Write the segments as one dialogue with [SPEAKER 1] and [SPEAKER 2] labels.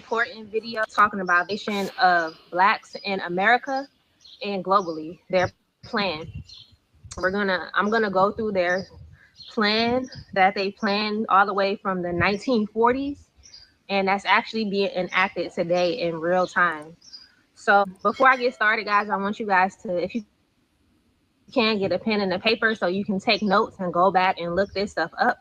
[SPEAKER 1] important video talking about the nation of Blacks in America and globally, their plan. I'm gonna go through their plan that they planned all the way from the 1940s, and that's actually being enacted today in real time. So before I get started, guys, I want you guys to, if you can, get a pen and a paper so you can take notes and go back and look this stuff up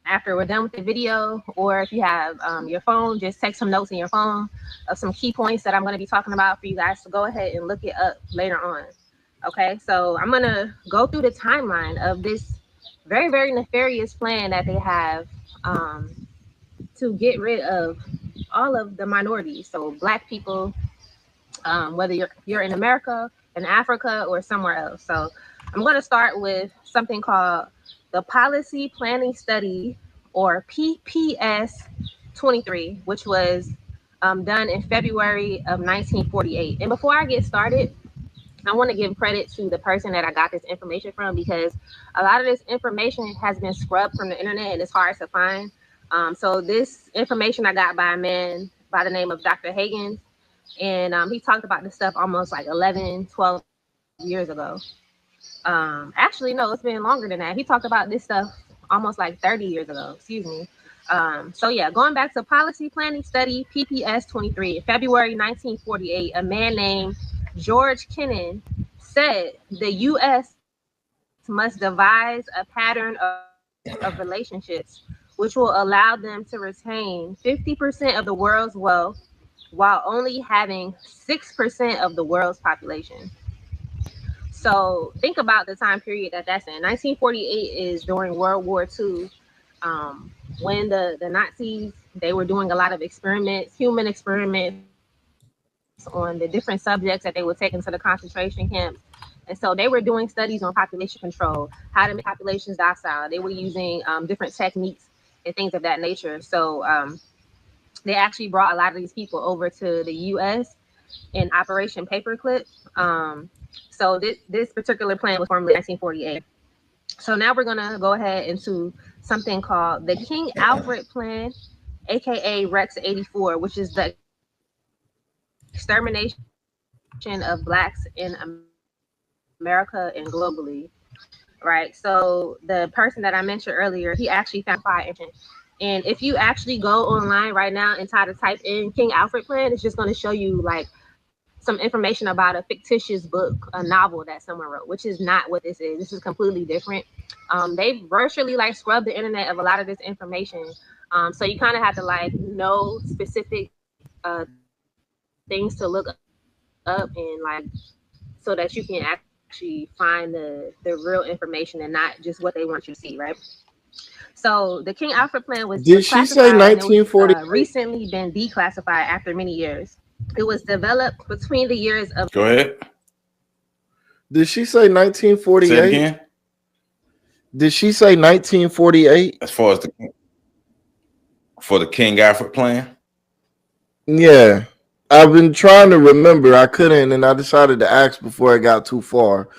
[SPEAKER 1] after we're done with the video. Or if you have your phone, just take some notes in your phone of some key points that I'm going to be talking about for you guys to go ahead and look it up later on. Okay, so I'm going to go through the timeline of this very, very nefarious plan that they have to get rid of all of the minorities. So Black people, whether you're in America, in Africa, or somewhere else. So I'm going to start with something called the Policy Planning Study, or PPS 23, which was done in February of 1948. And before I get started, I want to give credit to the person that I got this information from, because a lot of this information has been scrubbed from the internet and it's hard to find. So this information I got by a man by the name of Dr. Hagen, and he talked about this stuff almost like 11, 12 years ago. Actually, no, it's been longer than that. He talked about this stuff almost like 30 years ago, excuse me. So yeah, going back to Policy Planning Study, PPS 23, in February 1948, a man named George Kennan said the U.S. must devise a pattern of relationships which will allow them to retain 50% of the world's wealth while only having 6% of the world's population. So think about the time period that's in. 1948 is during World War II, when the Nazis, they were doing a lot of experiments, human experiments, on the different subjects that they would take into the concentration camps. And so they were doing studies on population control, how to make populations docile. They were using different techniques and things of that nature. So they actually brought a lot of these people over to the U.S. in Operation Paperclip. So this particular plan was formed in 1948. So now we're going to go ahead into something called the King Alfred Plan, aka Rex 84, which is the extermination of Blacks in America and globally, right? So the person that I mentioned earlier, he actually found fire. And if you actually go online right now and try to type in King Alfred Plan, it's just going to show you like some information about a fictitious book, a novel that someone wrote, which is not what this is. This is completely different. They've virtually like scrubbed the internet of a lot of this information. So you kind of have to like know specific things to look up and like, so that you can actually find the real information and not just what they want you to see, right? So the King Alfred Plan was,
[SPEAKER 2] did she say 1940?
[SPEAKER 1] Recently been declassified after many years. It was developed between the years of.
[SPEAKER 3] Go ahead.
[SPEAKER 2] Did she say 1948?
[SPEAKER 3] Say it again.
[SPEAKER 2] Did she say 1948?
[SPEAKER 3] As far as for the King Alfred Plan?
[SPEAKER 2] Yeah. I've been trying to remember. I couldn't, and I decided to ask before it got too far.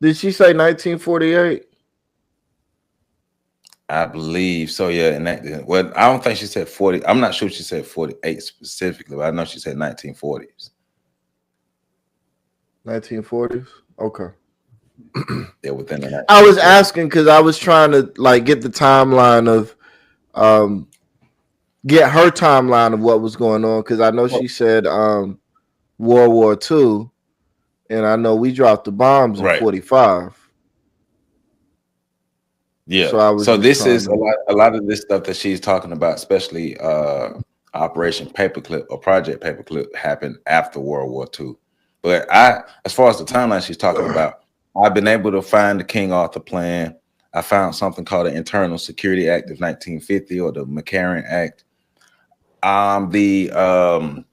[SPEAKER 2] Did she say 1948?
[SPEAKER 3] I believe so, yeah. And well, I don't think she said 40. I'm not sure she said 48 specifically, but I know she said 1940s.
[SPEAKER 2] 1940s? Okay.
[SPEAKER 3] Yeah, within the 1940s.
[SPEAKER 2] I was asking because I was trying to like get the timeline of get her timeline of what was going on, because I know she said World War II, and I know we dropped the bombs in 45.
[SPEAKER 3] Yeah. So this is a lot of this stuff that she's talking about, especially Operation Paperclip or Project Paperclip, happened after World War II. But as far as the timeline she's talking about, I've been able to find the King Arthur Plan. I found something called the Internal Security Act of 1950, or the McCarran Act. The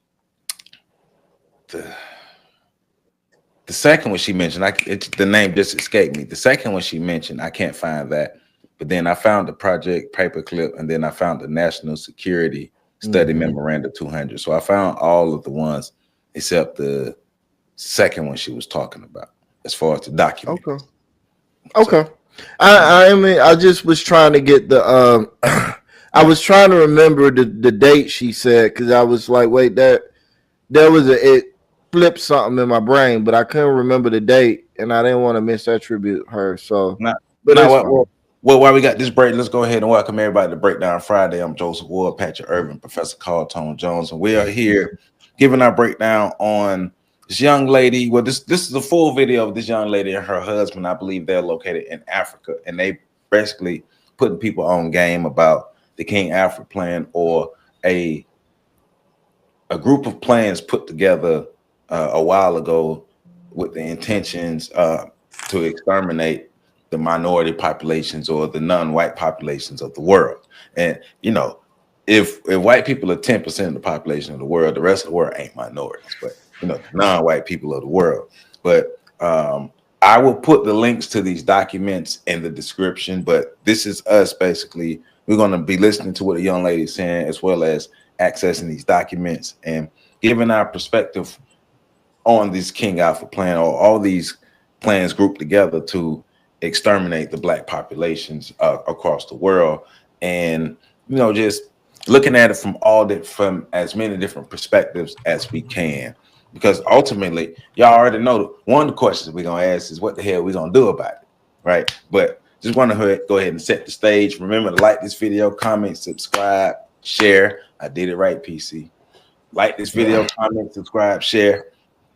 [SPEAKER 3] second one she mentioned, the name just escaped me. The second one she mentioned, I can't find that. But then I found the Project Paperclip, and then I found the National Security Study Memorandum 200. So I found all of the ones except the second one she was talking about, as far as the document.
[SPEAKER 2] Okay. I mean, I just was trying to get the I was trying to remember the date she said because I was like, wait, there was it flipped something in my brain, but I couldn't remember the date, and I didn't want to misattribute her. So, but it's fine.
[SPEAKER 3] Well, while we got this break, let's go ahead and welcome everybody to Breakdown Friday. I'm Joseph Ward, Patrick Irvin, Professor Carl Tone Jones, and we are here giving our breakdown on this young lady. Well, this is a full video of this young lady and her husband. I believe they're located in Africa, and they basically putting people on game about the King Alfred plan, or a group of plans put together a while ago with the intentions to exterminate the minority populations or the non-white populations of the world. And you know, if white people are 10% of the population of the world, the rest of the world ain't minorities, but you know, non-white people of the world. But I will put the links to these documents in the description, but this is us basically. We're going to be listening to what the young lady is saying, as well as accessing these documents and giving our perspective on this King Alfred plan, or all these plans grouped together to exterminate the Black populations across the world. And, you know, just looking at it from as many different perspectives as we can. Because ultimately, y'all already know one of the questions we're going to ask is what the hell we're going to do about it, right? But just want to go ahead and set the stage. Remember to like this video, comment, subscribe, share. I did it right, PC. Like this video, comment, subscribe, share.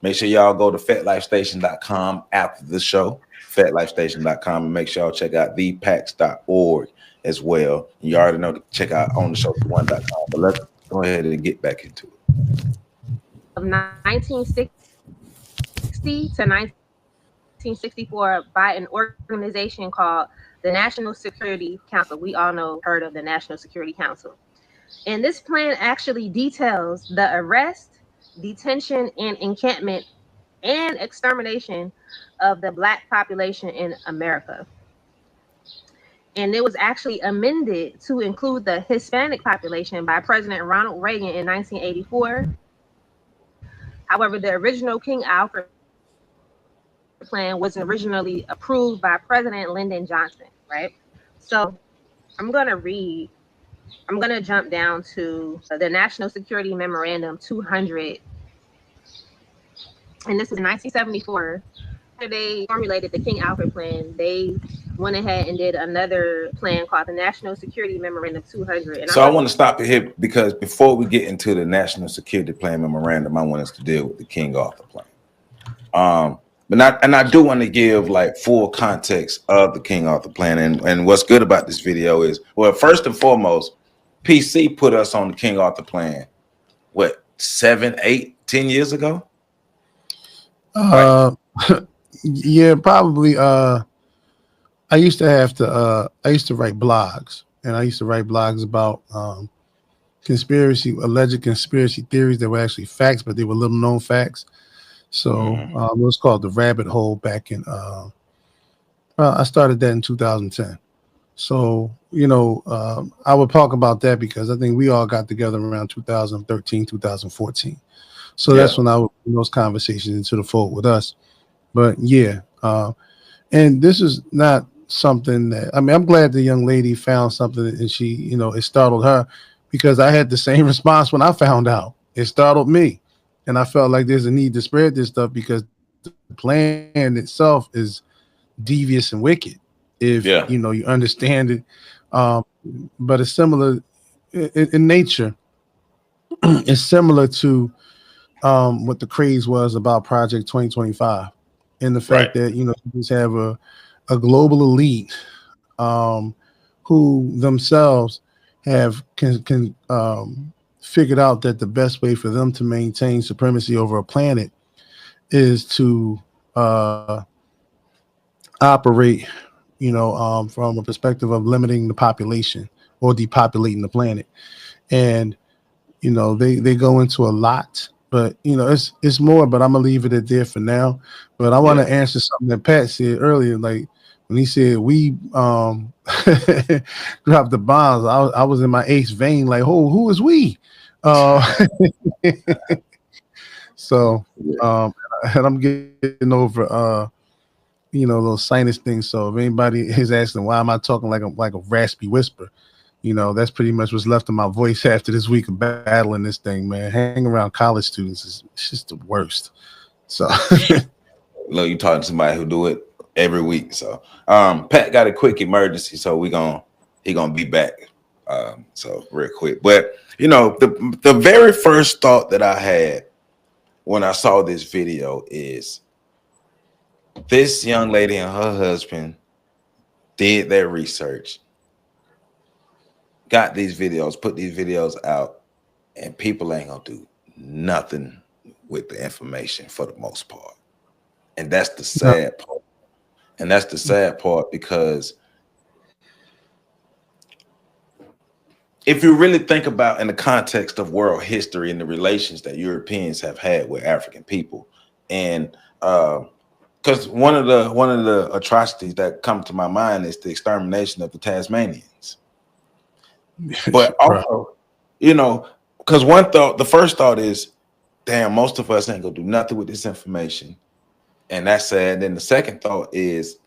[SPEAKER 3] Make sure y'all go to FetLifeStation.com after the show, FetLifeStation.com, and make sure y'all check out thepax.org as well. And you already know to check out OnTheShow1.com. But let's go ahead and get back into it.
[SPEAKER 1] Of 1960 to 1964 by an organization called the National Security Council. We all heard of the National Security Council. And this plan actually details the arrest, detention, and encampment and extermination of the Black population in America. And it was actually amended to include the Hispanic population by President Ronald Reagan in 1984. However, the original King Alfred plan was originally approved by President Lyndon Johnson, right? So I'm going to jump down to the National Security Memorandum 200. And this is in 1974. They formulated the King Alfred plan. They went ahead and did another plan called the National Security Memorandum 200. And
[SPEAKER 3] so I want to stop it here, because before we get into the National Security Plan Memorandum, I want us to deal with the King Arthur plan. I do want to give like full context of the King Arthur plan. And what's good about this video is, well, first and foremost, PC put us on the King Arthur plan, what, 7, 8, 10 years ago?
[SPEAKER 4] Right. Yeah, probably. I used to write blogs, and I used to write blogs about alleged conspiracy theories that were actually facts, but they were little known facts. So it was called The Rabbit Hole back in, I started that in 2010. So, you know, I would talk about that because I think we all got together around 2013, 2014. So that's when I would bring those conversations into the fold with us. But yeah, and this is not something that, I mean, I'm glad the young lady found something and she, you know, it startled her, because I had the same response when I found out. It startled me. And I felt like there's a need to spread this stuff because the plan itself is devious and wicked if you know you understand it. But it's similar in nature. It's similar to what the craze was about Project 2025, and the fact that, you know, you just have a global elite who themselves have can figured out that the best way for them to maintain supremacy over a planet is to operate, you know, from a perspective of limiting the population or depopulating the planet. And, you know, they go into a lot, but, you know, it's more, but I'm gonna leave it at there for now. But I want to answer something that Pat said earlier, like when he said we dropped the bombs. I was in my ace vein, like, who is we? So and I'm getting over you know, those sinus things. So if anybody is asking why am I talking like a raspy whisper, you know, that's pretty much what's left of my voice after this week of battling this thing, man. Hanging around college students is it's just the worst. So
[SPEAKER 3] look, you talking to somebody who do it every week. So Pat got a quick emergency, so he gonna be back. So real quick. But you know, the very first thought that I had when I saw this video is this young lady and her husband did their research, got these videos, put these videos out, and people ain't gonna do nothing with the information for the most part. And that's the sad part. And that's the sad part, because if you really think about in the context of world history and the relations that Europeans have had with African people, and because one of the atrocities that come to my mind is the extermination of the Tasmanians. But also, you know, because the first thought is, damn, most of us ain't gonna do nothing with this information, and that's sad. Then the second thought is,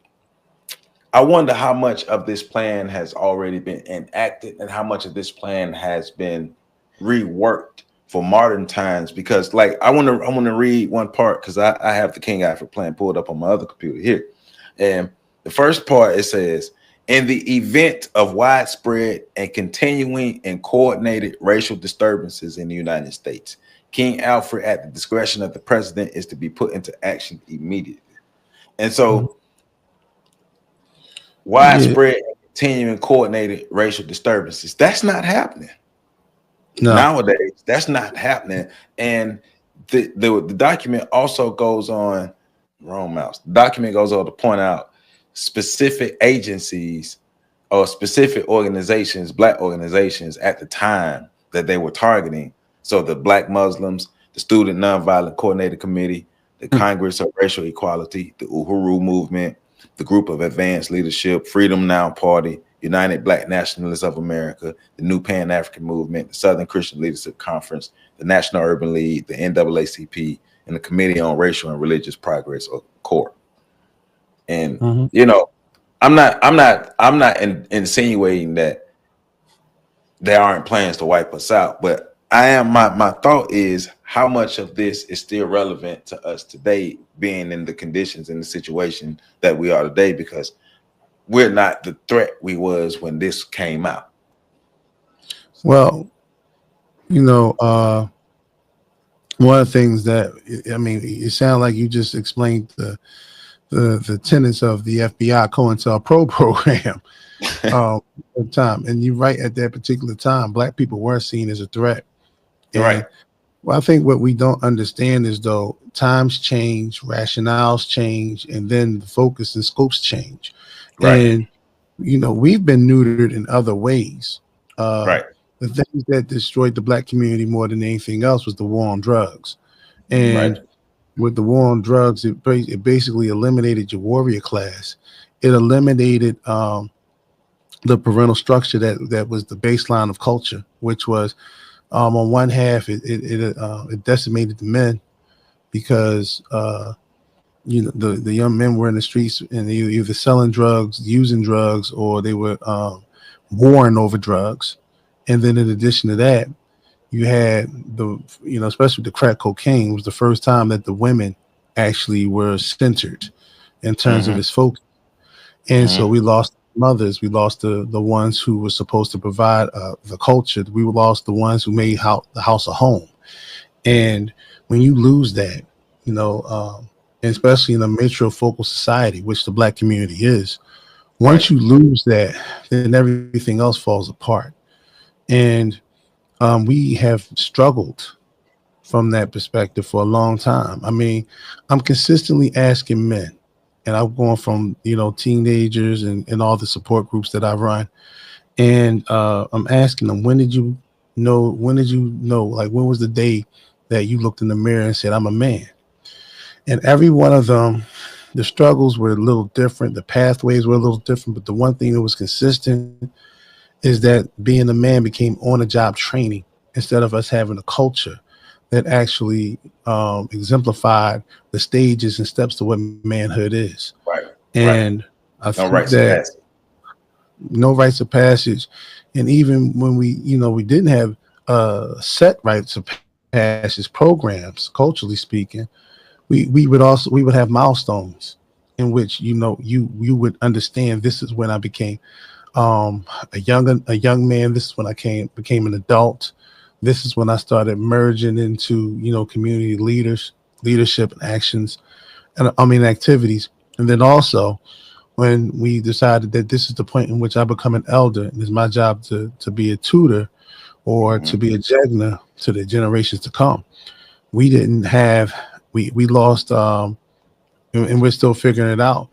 [SPEAKER 3] I wonder how much of this plan has already been enacted and how much of this plan has been reworked for modern times. Because, like, I want to read one part, because I have the King Alfred plan pulled up on my other computer here, and the first part, it says, in the event of widespread and continuing and coordinated racial disturbances in the United States, King Alfred, at the discretion of the president, is to be put into action immediately. And so widespread and continuing coordinated racial disturbances, that's not happening. No. Nowadays, that's not happening. And the document also goes on, wrong mouse. The document goes on to point out specific agencies or specific organizations, Black organizations at the time that they were targeting. So the Black Muslims, the Student Nonviolent Coordinated Committee, the Congress of Racial Equality, the Uhuru Movement, the Group of Advanced Leadership, Freedom Now Party, United Black Nationalists of America, the New Pan-African Movement, the Southern Christian Leadership Conference, the National Urban League, the NAACP, and the Committee on Racial and Religious Progress, or CORE. And you know, I'm not insinuating that there aren't plans to wipe us out, but I am. My thought is, how much of this is still relevant to us today, being in the conditions and the situation that we are today, because we're not the threat we was when this came out.
[SPEAKER 4] Well, you know, one of the things that, I mean, it sounds like you just explained the tenets of the FBI COINTELPRO program at the time. And you're right, at that particular time, Black people were seen as a threat. And, right. Well, I think what we don't understand is, though, times change, rationales change, and then the focus and scopes change. Right. And, you know, we've been neutered in other ways. Right. The things that destroyed the Black community more than anything else was the war on drugs. And with the war on drugs, it basically eliminated your warrior class. It eliminated the parental structure that was the baseline of culture, which was, on one half, it decimated the men, because you know, the young men were in the streets and they were either selling drugs, using drugs, or they were warring over drugs. And then in addition to that, you had especially the crack cocaine was the first time that the women actually were centered in terms of its focus. And so we lost mothers, we lost the ones who were supposed to provide the culture, we lost the ones who made the house a home. And when you lose that, you know, especially in a matrifocal society, which the Black community is, once you lose that, then everything else falls apart. And we have struggled from that perspective for a long time. I mean, I'm consistently asking men, and I'm going from, you know, teenagers and all the support groups that I run. And I'm asking them, when did you know, like, when was the day that you looked in the mirror and said, I'm a man? And every one of them, the struggles were a little different. The pathways were a little different. But the one thing that was consistent is that being a man became on-the-job training, instead of us having a culture that actually exemplified the stages and steps to what manhood is. Right. And I think no rites of passage, and even when we we didn't have set rites of passage programs, culturally speaking, we would have milestones in which you would understand this is when I became a young man. This is when I became an adult. This is when I started merging into community leadership and actions, and I mean activities. And then also when we decided that this is the point in which I become an elder, and it's my job to be a tutor or to be a jegna to the generations to come. We didn't have we lost and we're still figuring it out,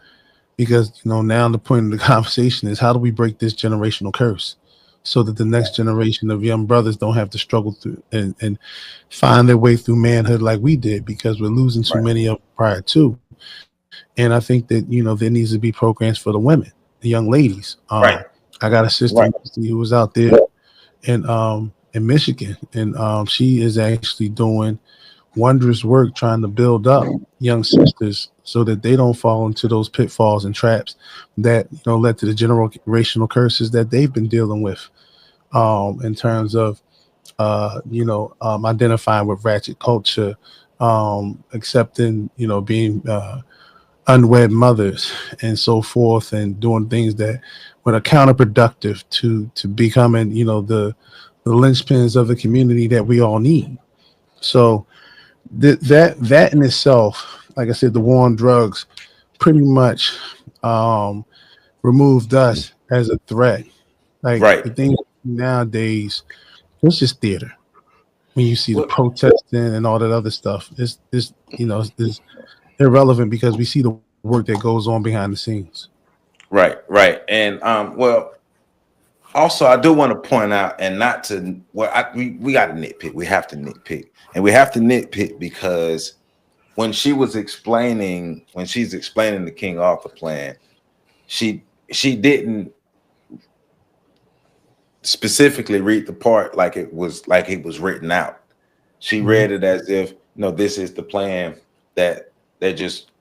[SPEAKER 4] because now the point of the conversation is, how do we break this generational curse so that the next generation of young brothers don't have to struggle through and find their way through manhood like we did, because we're losing too many of them prior to. And I think that there needs to be programs for the women, the young ladies. I got a sister who was out there in Michigan, and she is actually doing wondrous work trying to build up young sisters so that they don't fall into those pitfalls and traps that led to the generational curses that they've been dealing with, in terms of identifying with ratchet culture, accepting being unwed mothers and so forth, and doing things that are counterproductive to becoming the linchpins of the community that we all need. So that in itself, like I said, the war on drugs pretty much removed us as a threat. Like the things nowadays, it's just theater. When you see the protesting and all that other stuff, it's irrelevant, because we see the work that goes on behind the scenes.
[SPEAKER 3] Right. And well, also I do want to point out, and not to we got to nitpick. We have to nitpick, and we have to nitpick because when she's explaining the King Arthur plan, she didn't specifically read the part like it was written out. She read it as if this is the plan that they're just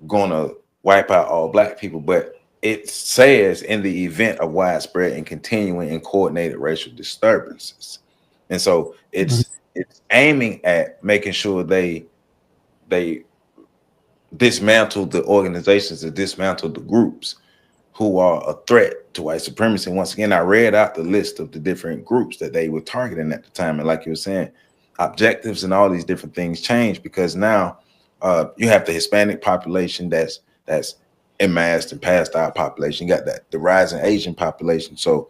[SPEAKER 3] gonna wipe out all black people, but it says in the event of widespread and continuing and coordinated racial disturbances. And so it's aiming at making sure they dismantle the organizations and dismantle the groups who are a threat to white supremacy. Once again, I read out the list of the different groups that they were targeting at the time. And like you were saying, objectives and all these different things change, because now you have the Hispanic population that's amassed and past our population. You got the rising Asian population. So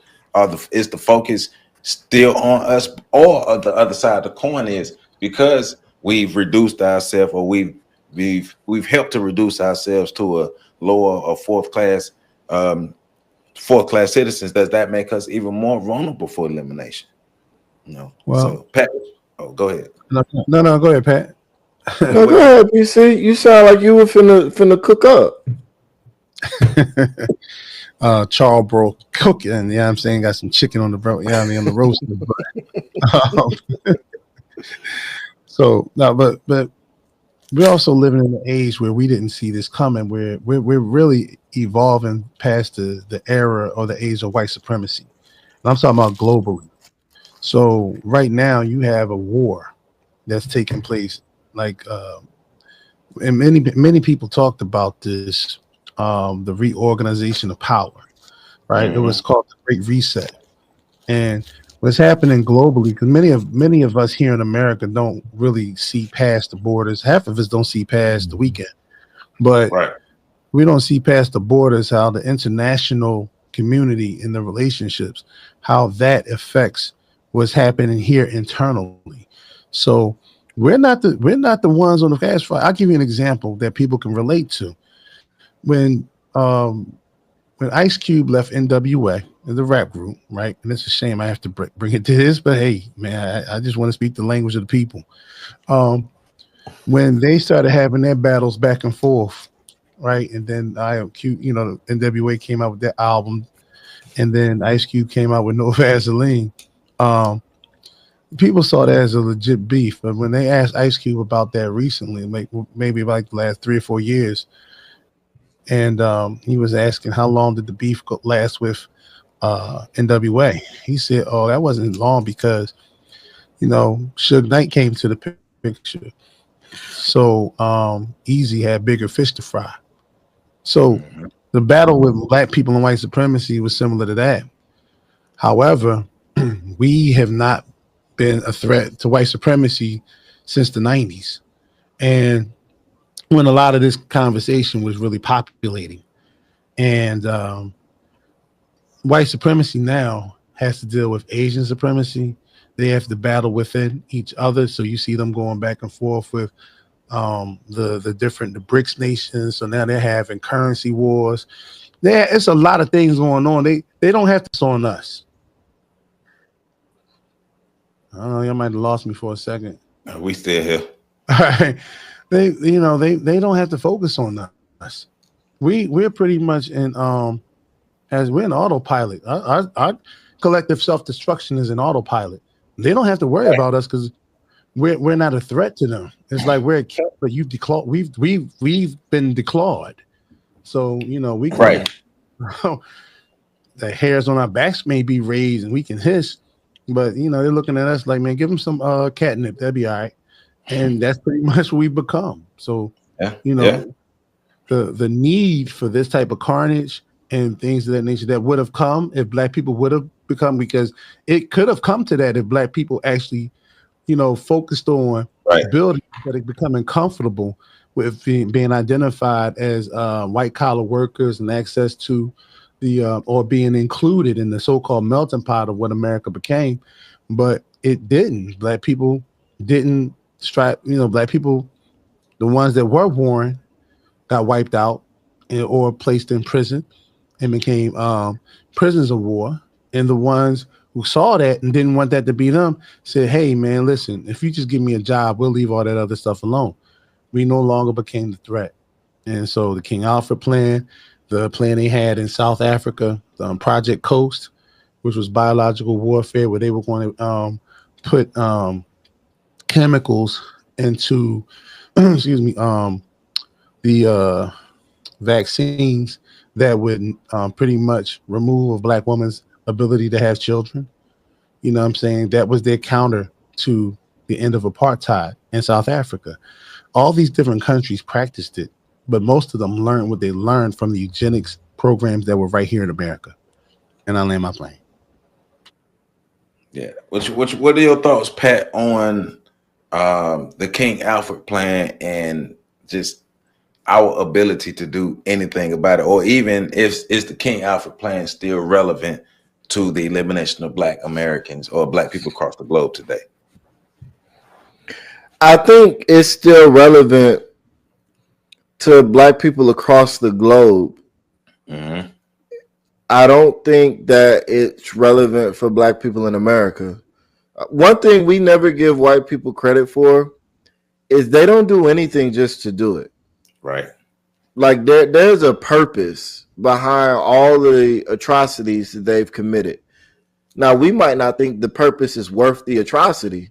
[SPEAKER 3] is the focus still on us, or the other side of the coin is because we've reduced ourselves, or we've helped to reduce ourselves to a lower or fourth class citizens, does that make us even more vulnerable for elimination? Well, so Pat, go ahead.
[SPEAKER 4] No, go ahead, Pat.
[SPEAKER 2] No, go ahead, BC. You sound like you were finna cook up.
[SPEAKER 4] Charbroil cooking, you know what I'm saying? Got some chicken on the on the roast. So no, but we're also living in an age where we didn't see this coming, where we're really evolving past the era or the age of white supremacy. And I'm talking about globally. So right now you have a war that's taking place, like and many people talked about this, the reorganization of power, right? It was called the Great Reset. And what's happening globally, because many of us here in America don't really see past the borders. Half of us don't see past the weekend, but we don't see past the borders, how the international community and the relationships, how that affects what's happening here internally. So we're not the ones on the fast fire. I'll give you an example that people can relate to. When Ice Cube left NWA, the rap group, right? And it's a shame I have to bring it to this, but hey, man, I just want to speak the language of the people. When they started having their battles back and forth, right? And then NWA came out with their album, and then Ice Cube came out with No Vaseline. People saw that as a legit beef, but when they asked Ice Cube about that recently, maybe like the last 3 or 4 years, and he was asking how long did the beef last with NWA. He said, "Oh, that wasn't long because Suge Knight came to the picture, so Easy had bigger fish to fry." So the battle with black people and white supremacy was similar to that. However, we have not been a threat to white supremacy since the 90s. And when a lot of this conversation was really populating. And white supremacy now has to deal with Asian supremacy. They have to battle within each other. So you see them going back and forth with the BRICS nations. So now they're having currency wars. It's a lot of things going on. They don't have to on us. I don't know, y'all might have lost me for a second.
[SPEAKER 3] We still here.
[SPEAKER 4] All right. They don't have to focus on us. We're pretty much in as we're in autopilot. Our collective self-destruction is in autopilot. They don't have to worry about us because we're not a threat to them. It's like we're a cat, but you've declawed. We've been declawed. So we can,
[SPEAKER 3] right.
[SPEAKER 4] The hairs on our backs may be raised and we can hiss, but they're looking at us like, man, give them some catnip. That'd be all right. And that's pretty much what we've become. So the need for this type of carnage and things of that nature that would have come if black people would have become, because it could have come to that if black people actually focused on building, but it becoming comfortable with being identified as white collar workers and access to the or being included in the so-called melting pot of what America became. But it didn't. Black people didn't strive. Black people, the ones that were born, got wiped out or placed in prison and became prisoners of war. And the ones who saw that and didn't want that to be them said, hey, man, listen, if you just give me a job, we'll leave all that other stuff alone. We no longer became the threat. And so the King Alfred plan, the plan they had in South Africa, Project Coast, which was biological warfare, where they were going to put chemicals into, the vaccines that would pretty much remove a black woman's ability to have children. You know what I'm saying? That was their counter to the end of apartheid in South Africa. All these different countries practiced it, but most of them learned what they learned from the eugenics programs that were right here in America. And I land my plane.
[SPEAKER 3] Yeah. What are your thoughts, Pat, on the King Alfred plan and just our ability to do anything about it, or even is the King Alfred plan still relevant to the elimination of black Americans or black people across the globe today?
[SPEAKER 2] I think it's still relevant to black people across the globe.
[SPEAKER 3] Mm-hmm.
[SPEAKER 2] I don't think that it's relevant for black people in America. One thing we never give white people credit for is they don't do anything just to do it.
[SPEAKER 3] Right.
[SPEAKER 2] Like there's a purpose behind all the atrocities that they've committed. Now, we might not think the purpose is worth the atrocity,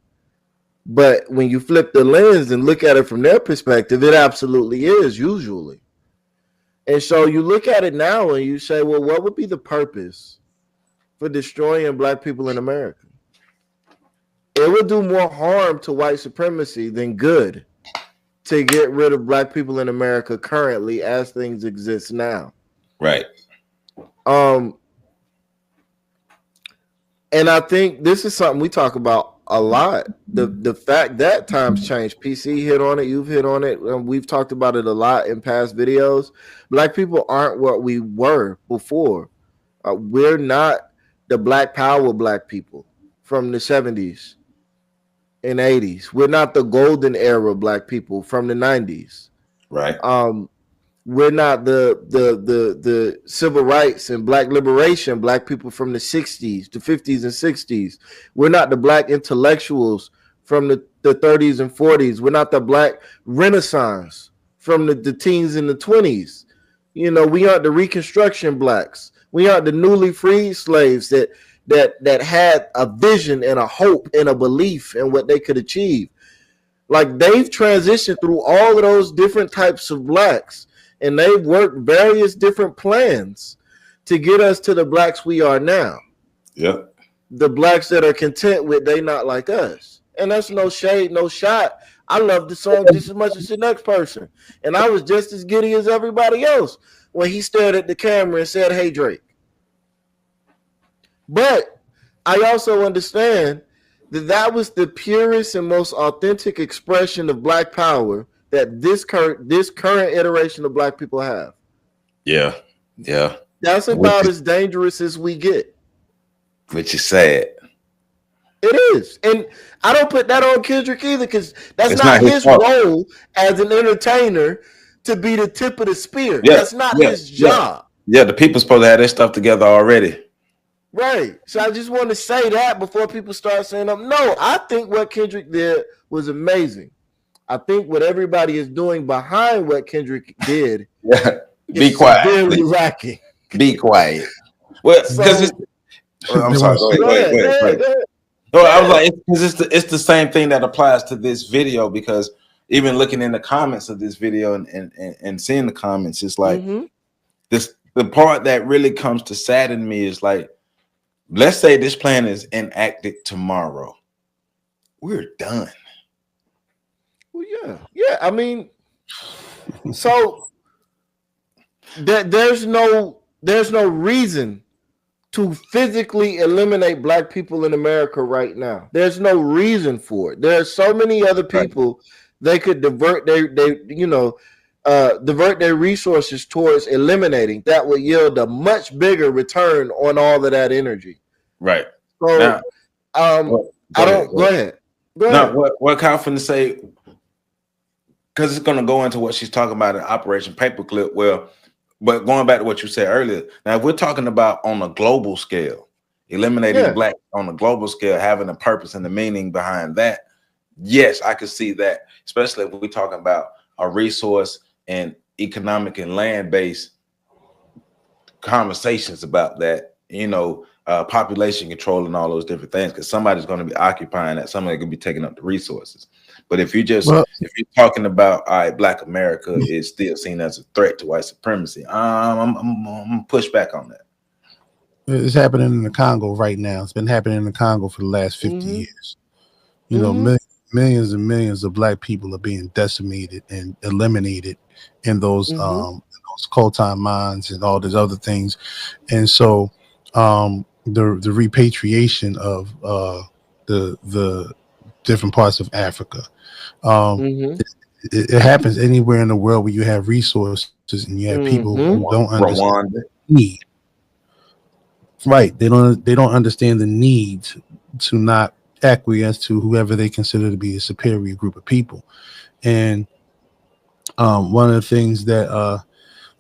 [SPEAKER 2] but when you flip the lens and look at it from their perspective, it absolutely is usually. And so you look at it now and you say, well, what would be the purpose for destroying black people in America? It would do more harm to white supremacy than good to get rid of black people in America currently as things exist now.
[SPEAKER 3] Right.
[SPEAKER 2] And I think this is something we talk about a lot. The fact that times change. PC hit on it. You've hit on it. We've talked about it a lot in past videos. Black people aren't what we were before. We're not the Black Power black people from the 70s and 80s. We're not the golden era black people from the 90s.
[SPEAKER 3] Right.
[SPEAKER 2] We're not the civil rights and black liberation black people from the 60s, the 50s and 60s. We're not the black intellectuals from the 30s and 40s. We're not the black Renaissance from the teens and the 20s. We aren't the Reconstruction blacks. We aren't the newly freed slaves that had a vision and a hope and a belief in what they could achieve. Like, they've transitioned through all of those different types of blacks, and they've worked various different plans to get us to the blacks we are now.
[SPEAKER 3] Yep.
[SPEAKER 2] The blacks that are content with they not like us. And that's no shade, no shot. I love the song just as much as the next person. And I was just as giddy as everybody else when he stared at the camera and said, "Hey, Drake." But I also understand that was the purest and most authentic expression of black power that this current iteration of black people have.
[SPEAKER 3] Yeah. Yeah.
[SPEAKER 2] That's about as dangerous as we get.
[SPEAKER 3] Which is sad.
[SPEAKER 2] It is. And I don't put that on Kendrick either, because that's not his role as an entertainer to be the tip of the spear. Yeah. That's not his job.
[SPEAKER 3] Yeah, the people's supposed to have their stuff together already.
[SPEAKER 2] Right. So I just want to say that before people start saying, no, I think what Kendrick did was amazing. I think what everybody is doing behind what Kendrick did
[SPEAKER 3] be quiet.
[SPEAKER 2] Severely lacking.
[SPEAKER 3] Be quiet. Well, because I'm sorry. Go ahead. No, I was like, it's the same thing that applies to this video, because even looking in the comments of this video and seeing the comments, it's like the part that really comes to sadden me is like, let's say this plan is enacted tomorrow. We're done.
[SPEAKER 2] Well, yeah. I mean, so there's no reason to physically eliminate black people in America right now. There's no reason for it. There are so many other people they could divert their resources towards eliminating that would yield a much bigger return on all of that energy.
[SPEAKER 3] Right.
[SPEAKER 2] So now, go ahead.
[SPEAKER 3] Now, what Kyle say, because it's going to go into what she's talking about in Operation Paperclip. Well, but going back to what you said earlier, now if we're talking about on a global scale, eliminating black on a global scale, having a purpose and the meaning behind that, yes, I could see that, especially if we're talking about a resource and economic and land-based conversations about that, population control and all those different things, because somebody's going to be occupying that, somebody going to be taking up the resources. But if you're talking about, all right, Black America is still seen as a threat to white supremacy, I'm push back on that.
[SPEAKER 4] It's happening in the Congo right now. It's been happening in the Congo for the last 50 years. Millions and millions of black people are being decimated and eliminated in those coltan mines and all these other things. And so the repatriation of the different parts of Africa. It happens anywhere in the world where you have resources and you have people who don't understand the need. Right. They don't understand the need to not acquiesce to whoever they consider to be a superior group of people. And one of the things that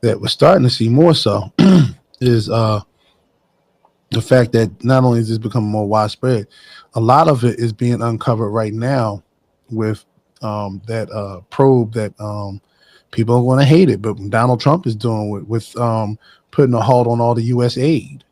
[SPEAKER 4] we're starting to see more so is the fact that not only is this becoming more widespread, a lot of it is being uncovered right now with that probe that people are going to hate it, but Donald Trump is doing with putting a halt on all the U.S. aid.